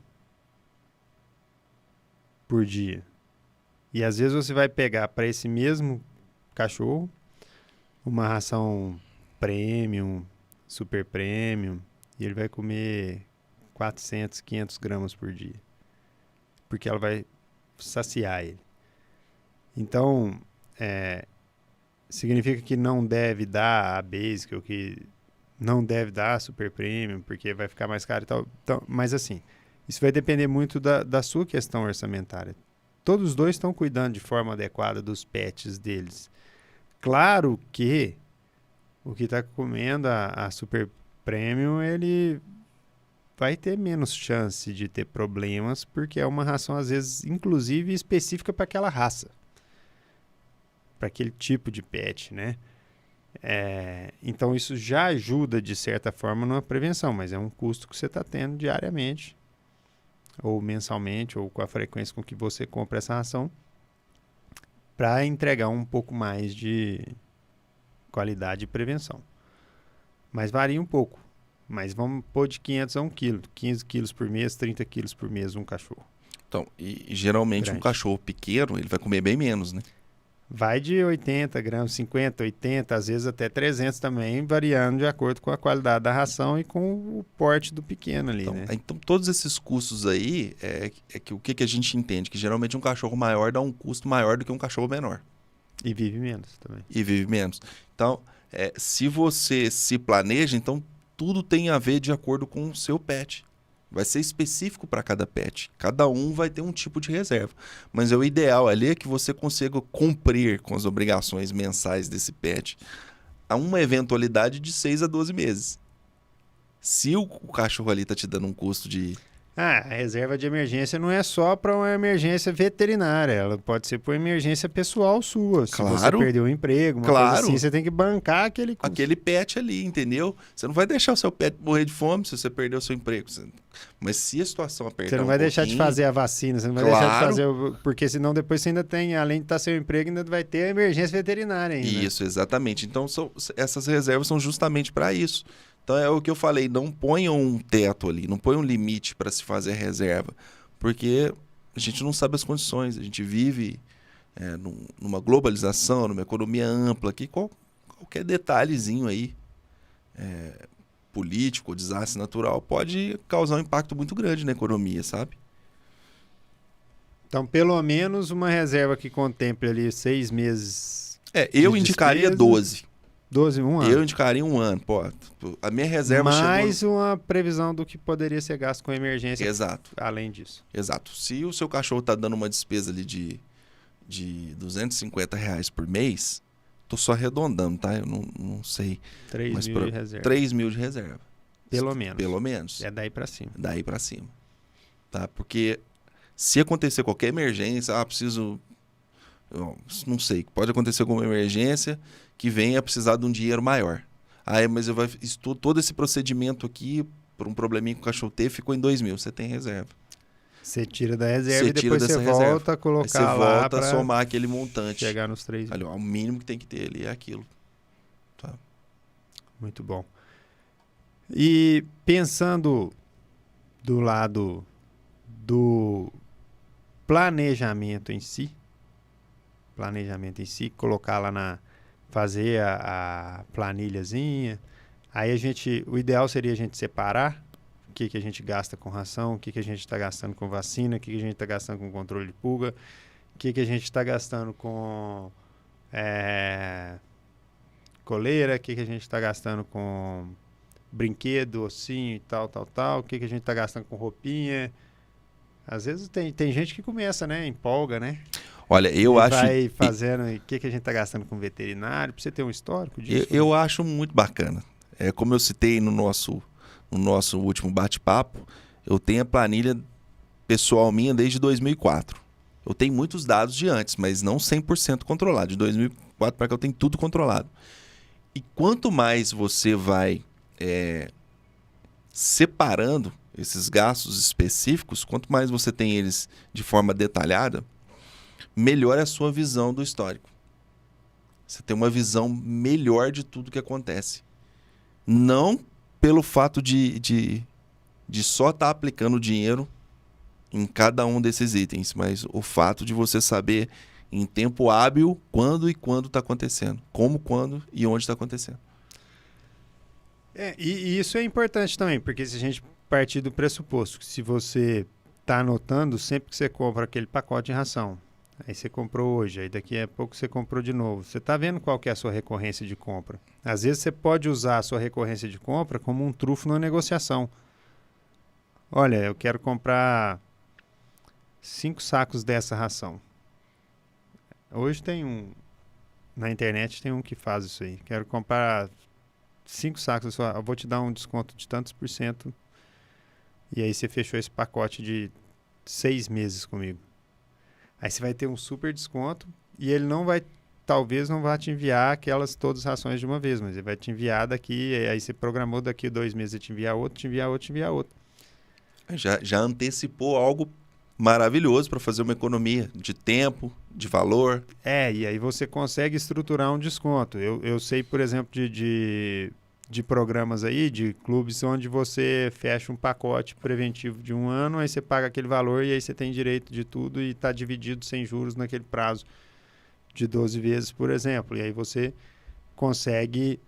por dia. E às vezes você vai pegar para esse mesmo cachorro uma ração premium, super premium, e ele vai comer 400, 500 gramas por dia. Porque ela vai saciar ele. Então, significa que não deve dar a basic ou que não deve dar a super premium, porque vai ficar mais caro e tal. Então, mas assim, isso vai depender muito da sua questão orçamentária. Todos os dois estão cuidando de forma adequada dos pets deles. Claro que o que está comendo a super premium, ele vai ter menos chance de ter problemas, porque é uma ração, às vezes, inclusive específica para aquela raça, para aquele tipo de pet, né? Então, isso já ajuda, de certa forma, na prevenção, mas é um custo que você está tendo diariamente, ou mensalmente, ou com a frequência com que você compra essa ração, para entregar um pouco mais de qualidade e prevenção. Mas varia um pouco. Mas vamos pôr de 500 a 1 quilo. 15 quilos por mês, 30 quilos por mês um cachorro.
Então, e geralmente
Grande.
um cachorro pequeno, ele vai comer bem menos, né?
Vai de 80 gramas, 50, 80, às vezes até 300 também, variando de acordo com a qualidade da ração e com o porte do pequeno ali, né?
Então todos esses custos aí, que o que a gente entende? Que geralmente um cachorro maior dá um custo maior do que um cachorro menor.
E vive menos também.
E vive menos. Então, se você se planeja, então tudo tem a ver de acordo com o seu pet. Vai ser específico para cada pet. Cada um vai ter um tipo de reserva. Mas o ideal ali é que você consiga cumprir com as obrigações mensais desse pet a uma eventualidade de 6 a 12 meses. Se o cachorro ali está te dando um custo de...
A reserva de emergência não é só para uma emergência veterinária, ela pode ser por emergência pessoal sua. Se você
Claro.
perdeu o emprego, uma
Claro.
coisa assim, você tem que bancar aquele custo.
Aquele pet ali, entendeu? Você não vai deixar o seu pet morrer de fome se você perder o seu emprego. Mas se a situação apertar
Você não vai deixar de
pouquinho,
fazer a vacina, você não vai
Claro.
deixar de fazer... Porque senão depois você ainda tem, além de estar sem emprego, ainda vai ter a emergência veterinária ainda.
Isso, exatamente. Então, essas reservas são justamente para isso. Então, é o que eu falei, não ponham um teto ali, não ponham um limite para se fazer reserva, porque a gente não sabe as condições, a gente vive numa globalização, numa economia ampla, que qualquer detalhezinho aí, político ou desastre natural, pode causar um impacto muito grande na economia, sabe?
Então, pelo menos uma reserva que contemple ali 6 meses...
Eu
de
indicaria
despesa.
12.
12, um ano.
Eu indicaria 1 ano. Pô, a minha reserva
Mais
chegou...
uma previsão do que poderia ser gasto com emergência.
Exato.
Além disso.
Exato. Se o seu cachorro está dando uma despesa ali de R$250 por mês, tô só arredondando, tá? Eu não sei.
3
Mas
mil de reserva.
3 mil de reserva.
Pelo menos.
Pelo menos.
É daí pra cima.
Daí para cima. Tá? Porque se acontecer qualquer emergência, preciso... Eu não sei, pode acontecer alguma emergência que venha precisar de um dinheiro maior. Mas todo esse procedimento aqui, por um probleminha que o cachorro teve, ficou em 2 mil. Você tem reserva.
Você tira da reserva
Você
e
tira
depois você
dessa
volta
reserva.
a
Aí
colocar
você
lá
volta a
pra
somar aquele montante.
chegar nos 3 mil.
Ali, o mínimo que tem que ter ali é aquilo. Tá?
Muito bom. E pensando do lado do planejamento em si, colocar lá fazer a planilhazinha, aí o ideal seria a gente separar o que a gente gasta com ração, o que a gente está gastando com vacina, o que a gente está gastando com controle de pulga, o que a gente está gastando com coleira, o que a gente está gastando com brinquedo, ossinho e tal, o que a gente está gastando com roupinha. Às vezes tem gente que começa, né? Empolga, né?
Olha, eu acho...
Vai fazendo o que a gente está gastando com veterinário, para você ter um histórico disso.
Eu acho muito bacana. Como eu citei no nosso último bate-papo, eu tenho a planilha pessoal minha desde 2004. Eu tenho muitos dados de antes, mas não 100% controlado. De 2004 para cá eu tenho tudo controlado. E quanto mais você vai separando esses gastos específicos, quanto mais você tem eles de forma detalhada, melhor é a sua visão do histórico. Você tem uma visão melhor de tudo que acontece. Não pelo fato de só estar aplicando dinheiro em cada um desses itens, mas o fato de você saber em tempo hábil quando e quando está acontecendo. Como, quando e onde está acontecendo.
E isso é importante também, porque se a gente partir do pressuposto que se você está anotando sempre que você compra aquele pacote de ração, aí você comprou hoje, aí daqui a pouco você comprou de novo. Você está vendo qual que é a sua recorrência de compra. Às vezes você pode usar a sua recorrência de compra como um trunfo na negociação. Olha, eu quero comprar 5 sacos dessa ração. Hoje na internet tem um que faz isso aí. Quero comprar 5 sacos, eu vou te dar um desconto de tantos %. E aí você fechou esse pacote de 6 meses comigo. Aí você vai ter um super desconto e ele talvez não vá te enviar todas as rações de uma vez, mas ele vai te enviar daqui, aí você programou daqui 2 meses ele te enviar outro.
Já antecipou algo maravilhoso para fazer uma economia de tempo, de valor.
E aí você consegue estruturar um desconto. Eu sei, por exemplo, de programas aí, de clubes onde você fecha um pacote preventivo de 1 ano, aí você paga aquele valor e aí você tem direito de tudo e está dividido sem juros naquele prazo de 12 vezes, por exemplo. E aí você consegue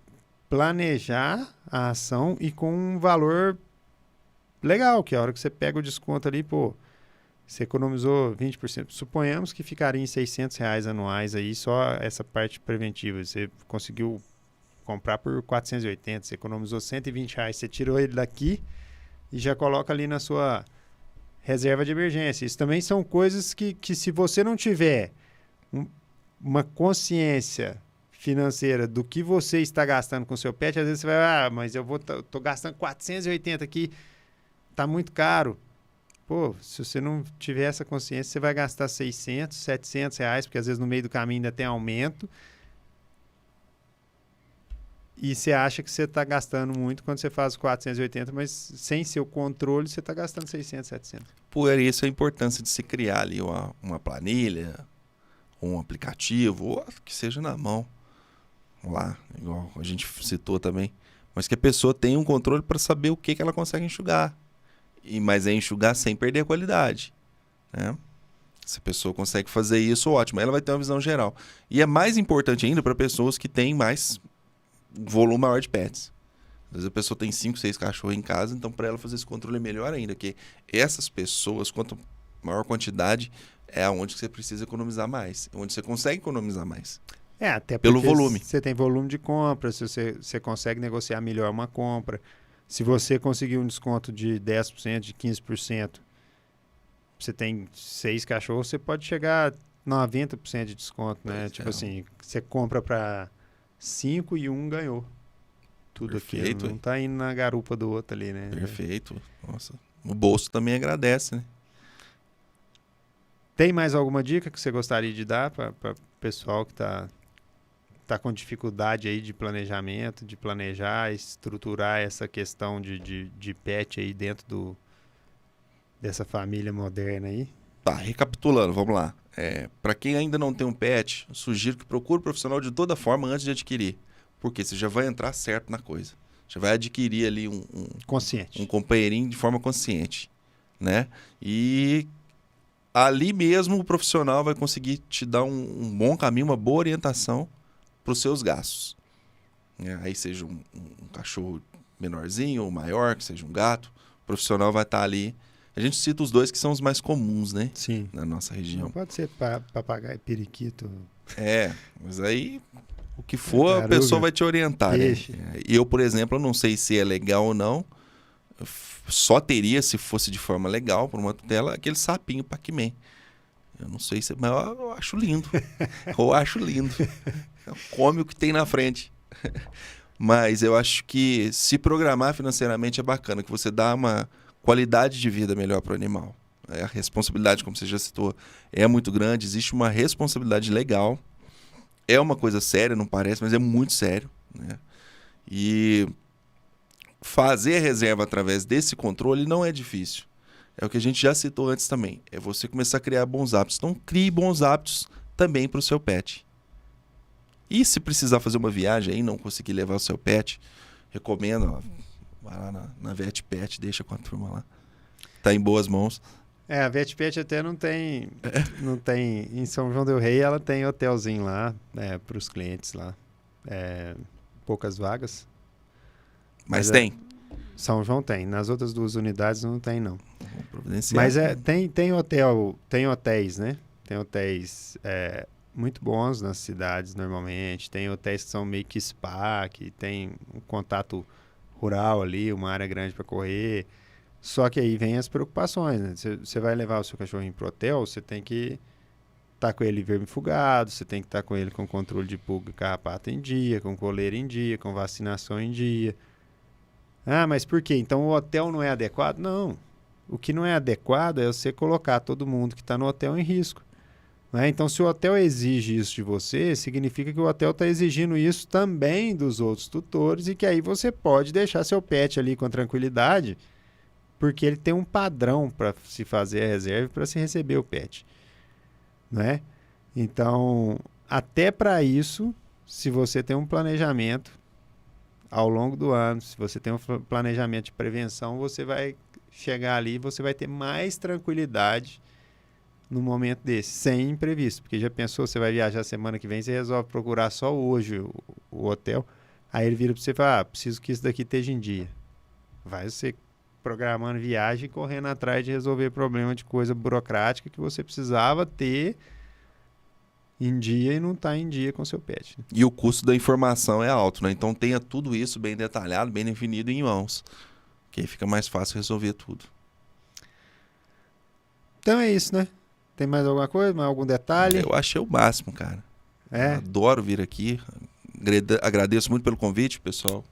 planejar a ação e com um valor legal, que a hora que você pega o desconto ali, você economizou 20%. Suponhamos que ficaria em R$600 anuais aí, só essa parte preventiva. Você conseguiu comprar por 480, você economizou R$120, você tirou ele daqui e já coloca ali na sua reserva de emergência. Isso também são coisas que se você não tiver uma consciência financeira do que você está gastando com o seu pet, às vezes você vai, mas tô gastando 480 aqui, tá muito caro. Se você não tiver essa consciência, você vai gastar 600, R$700, porque às vezes no meio do caminho ainda tem aumento. E você acha que você está gastando muito quando você faz 480, mas sem seu controle você está gastando 600, 700.
Por isso a importância de se criar ali uma planilha, um aplicativo, ou que seja na mão. Lá, igual a gente citou também. Mas que a pessoa tenha um controle para saber o que ela consegue enxugar. Mas é enxugar sem perder a qualidade. Né? Se a pessoa consegue fazer isso, ótimo. Ela vai ter uma visão geral. E é mais importante ainda para pessoas que têm mais volume maior de pets. Às vezes a pessoa tem 5, 6 cachorros em casa, então para ela fazer esse controle é melhor ainda, porque essas pessoas, quanto maior quantidade, é onde você precisa economizar mais, onde você consegue economizar mais.
Até
pelo volume.
Você tem volume de compra, você consegue negociar melhor uma compra. Se você conseguir um desconto de 10%, de 15%, você tem 6 cachorros, você pode chegar a 90% de desconto, né? Assim, você compra para 5 e 1 ganhou. Tudo. Perfeito, aqui. Não tá indo na garupa do outro ali, né?
Perfeito. Nossa. O bolso também agradece, né?
Tem mais alguma dica que você gostaria de dar para o pessoal que tá com dificuldade aí de planejamento, de planejar, estruturar essa questão de pet aí dentro dessa família moderna aí?
Tá, recapitulando, vamos lá. Para quem ainda não tem um pet, sugiro que procure um profissional de toda forma antes de adquirir. Porque você já vai entrar certo na coisa. Já vai adquirir ali
consciente.
Um companheirinho de forma consciente. Né? E ali mesmo o profissional vai conseguir te dar um bom caminho, uma boa orientação para os seus gastos. Aí seja um cachorro menorzinho ou maior, que seja um gato, o profissional vai estar ali. A gente cita os 2 que são os mais comuns, né?
Sim.
Na nossa região.
Não pode ser papagaio, periquito.
Mas aí O que for, a
Taruga,
pessoa vai te orientar, né?
peixe.
E eu, por exemplo, eu não sei se é legal ou não. Só teria, se fosse de forma legal, por uma tutela, aquele sapinho Pac-Man. Eu não sei se... Mas eu acho lindo. Eu acho lindo. Come o que tem na frente. Mas eu acho que se programar financeiramente é bacana, que você dá uma qualidade de vida melhor para o animal. A responsabilidade, como você já citou, é muito grande. Existe uma responsabilidade legal. É uma coisa séria, não parece, mas é muito sério, né? E fazer a reserva através desse controle não é difícil. É o que a gente já citou antes também. É você começar a criar bons hábitos. Então, crie bons hábitos também para o seu pet. E se precisar fazer uma viagem aí e não conseguir levar o seu pet, recomendo, ó, vai lá na Vet Pet, deixa com a turma lá. Tá em boas mãos.
A VetPet até não tem, em São João del Rei ela tem hotelzinho lá, para os clientes lá, poucas vagas.
Mas tem.
São João tem, nas outras 2 unidades não tem não.
Vamos providenciar.
Mas tem hotéis, né? Tem hotéis muito bons nas cidades normalmente, tem hotéis que são meio que spa, que tem um contato rural ali, uma área grande para correr. Só que aí vem as preocupações, né? Você vai levar o seu cachorrinho pro hotel, você tem que estar com ele vermifugado, você tem que estar com ele com controle de pulga e carrapato em dia, com coleira em dia, com vacinação em dia. Ah, mas por quê? Então o hotel não é adequado? Não. O que não é adequado é você colocar todo mundo que está no hotel em risco. Né? Então, se o hotel exige isso de você, significa que o hotel está exigindo isso também dos outros tutores e que aí você pode deixar seu pet ali com tranquilidade, porque ele tem um padrão para se fazer a reserva e para se receber o pet. Né? Então, até para isso, se você tem um planejamento ao longo do ano, se você tem um planejamento de prevenção, você vai chegar ali e você vai ter mais tranquilidade no momento desse, sem imprevisto. Porque já pensou, você vai viajar semana que vem, você resolve procurar só hoje o hotel, aí ele vira para você e fala, preciso que isso daqui esteja em dia. Vai você programando viagem e correndo atrás de resolver problema de coisa burocrática que você precisava ter em dia e não está em dia com o seu pet. Né?
E o custo da informação é alto, né? Então tenha tudo isso bem detalhado, bem definido em mãos. Que aí fica mais fácil resolver tudo.
Então é isso, né? Tem mais alguma coisa? Mais algum detalhe?
Eu achei o máximo, cara.
É?
Adoro vir aqui. Agradeço muito pelo convite, pessoal.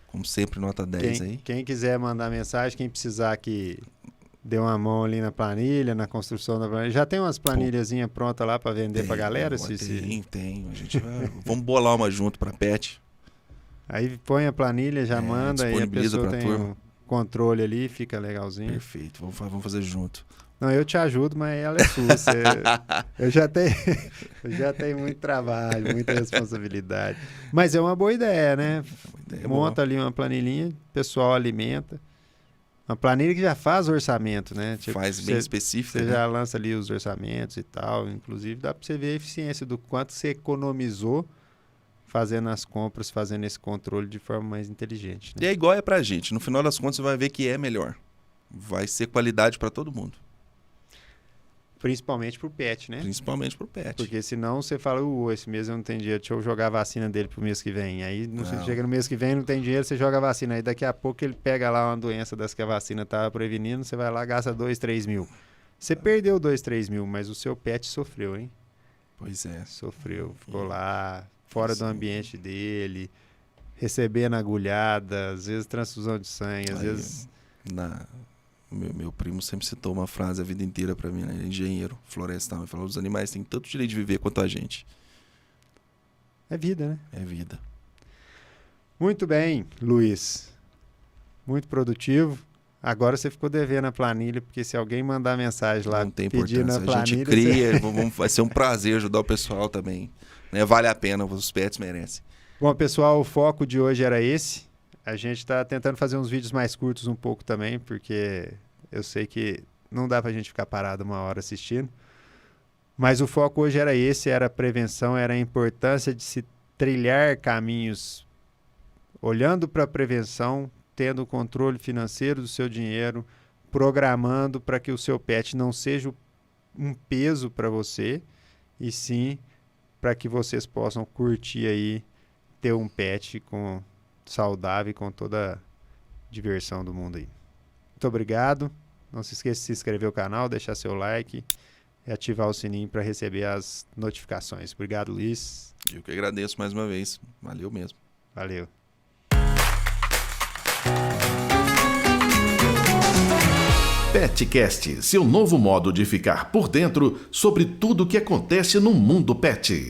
Como sempre, nota 10 aí.
Quem quiser mandar mensagem, quem precisar que dê uma mão ali na planilha, na construção da planilha. Já tem umas planilhazinhas prontas lá para vender para galera?
Tem. A gente vamos bolar uma junto para pet.
Aí põe a planilha, já manda e a pessoa tem um controle ali, fica legalzinho.
Perfeito, vamos fazer junto.
Não, eu te ajudo, mas ela é sua. Eu já tenho muito trabalho, muita responsabilidade. Mas é uma boa ideia, né? Monta ali uma planilhinha, o pessoal alimenta. Uma planilha que já faz orçamento, né? Tipo,
faz bem específica.
Você
né?
já lança ali os orçamentos e tal. Inclusive, dá para você ver a eficiência do quanto você economizou fazendo as compras, fazendo esse controle de forma mais inteligente. Né?
E é igual é pra gente. No final das contas, você vai ver que é melhor. Vai ser qualidade para todo mundo.
Principalmente pro pet, né?
Principalmente pro pet.
Porque senão você fala, esse mês eu não tenho dinheiro, deixa eu jogar a vacina dele pro mês que vem. Aí você chega no mês que vem, não tem dinheiro, você joga a vacina. Aí daqui a pouco ele pega lá uma doença das que a vacina tá prevenindo, você vai lá, gasta 2, 3 mil. Você perdeu 2, 3 mil, mas o seu pet sofreu, hein?
Pois é.
Sofreu, ficou lá, fora do ambiente dele, recebendo agulhada, às vezes transfusão de sangue, às vezes...
Meu primo sempre citou uma frase a vida inteira pra mim, né? Ele é engenheiro florestal. Ele falou, os animais têm tanto direito de viver quanto a gente.
É vida, né?
É vida.
Muito bem, Luiz. Muito produtivo. Agora você ficou devendo a planilha, porque se alguém mandar mensagem lá
não tem
pedindo
importância.
a planilha...
A gente cria, vai ser um prazer ajudar o pessoal também. Né? Vale a pena, os pets merecem.
Bom, pessoal, o foco de hoje era esse. A gente está tentando fazer uns vídeos mais curtos um pouco também, porque eu sei que não dá para a gente ficar parado uma hora assistindo. Mas o foco hoje era esse, era a prevenção, era a importância de se trilhar caminhos olhando para a prevenção, tendo o controle financeiro do seu dinheiro, programando para que o seu pet não seja um peso para você, e sim para que vocês possam curtir aí, ter um pet saudável e com toda a diversão do mundo aí. Muito obrigado. Não se esqueça de se inscrever no canal, deixar seu like e ativar o sininho para receber as notificações. Obrigado, Luiz.
Eu que agradeço mais uma vez. Valeu mesmo.
Valeu.
Petcast, seu novo modo de ficar por dentro sobre tudo o que acontece no mundo pet.